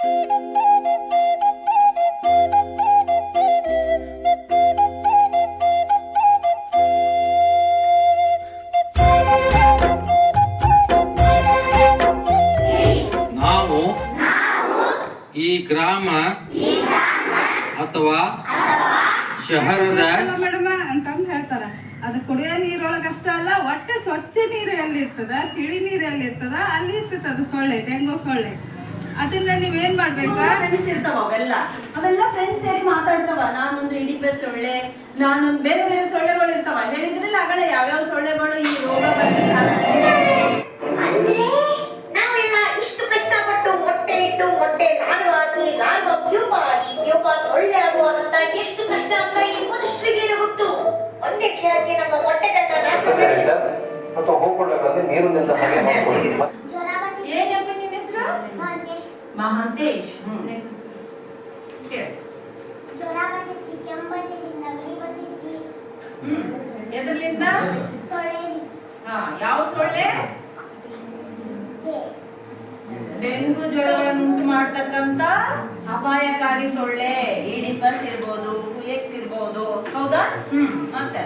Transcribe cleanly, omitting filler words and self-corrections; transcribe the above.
ನಾವು ಈ ಗ್ರಾಮ ಅಥವಾ ಶಹರದ ಮೇಡಮ ಅಂತಂದು ಹೇಳ್ತಾರ. ಅದು ಕುಡಿಯೋ ನೀರೊಳಗಷ್ಟ ಅಲ್ಲ, ಒಟ್ಟೆ ಸ್ವಚ್ಛ ನೀರು ಎಲ್ಲಿರ್ತದ, ತಿಳಿ ನೀರು ಎಲ್ಲಿರ್ತದ ಅಲ್ಲಿ ಇರ್ತದ ಅದು ಸೊಳ್ಳೆ, ಡೆಂಗು ಸೊಳ್ಳೆ. ಅದನ್ನ ನೀವೇನ್ ಮಾಡ್ಬೇಕಾ? ಫ್ರೆಂಡ್ಸ್ ಇರ್ತಾವ, ಅವೆಲ್ಲ ಫ್ರೆಂಡ್ಸ್ ಸೇರಿ ಮಾತಾಡ್ತಾವ. ನಾನೊಂದು ಇಡಿಪೆ ಸೊಳ್ಳೆ, ನಾನೊಂದು ಬೇರೆ ಬೇರೆ ಸೊಳ್ಳೆಗಳು ಇರ್ತಾವ. ಹೇಳಿದ್ರಲ್ಲ ಆಗಲೇ ಯಾವ್ಯಾವ ಸೊಳ್ಳೆಗಳು ಈ ರೋಗ ಅಂದ್ರೆ ನಾವೆಲ್ಲ ಇಷ್ಟು ಕಷ್ಟಪಟ್ಟು ಮೊಟ್ಟೆ ಇಟ್ಟು ಮೊಟ್ಟೆ ಲಾರ್ವ ಪ್ಯೂಪ ಸೊಳ್ಳೆ ಆಗುವ ಅಂತ ಎಷ್ಟು ಕಷ್ಟ ಅಂತ ಈ ಮನುಷ್ಯರಿಗೆ ಗೊತ್ತು. ಒಂದೇ ಕ್ಷಣಕ್ಕೆ ನಮ್ಮ ಮೊಟ್ಟೆ ಕಟ್ಟ ನಾಶ ಅಥವಾ ಹೋಗ್ಕೊಳ್ಳೋದ್ರಲ್ಲಿ ನೀರಿನಿಂದ ಹಾಗೆ ಮಾಡ್ಕೊಳ್ಳಿ. ಏನಪ್ಪ ನಿನ್ನ ಹೆಸರು? ಮಹಾಂತೇಶ್. ಎದ್ರಲಿಂದ? ಯಾವ ಸೊಳ್ಳೆ? ಡೆಂಗು ಜ್ವರಗಳನ್ನು ಉಂಟು ಮಾಡ್ತಕ್ಕಂತ ಅಪಾಯಕಾರಿ ಸೊಳ್ಳೆ. ಈಡಿಪಸ್ ಇರ್ಬೋದು, ಕುಯೆಕ್ಸ್ ಇರ್ಬೋದು. ಹೌದಾ? ಮತ್ತೆ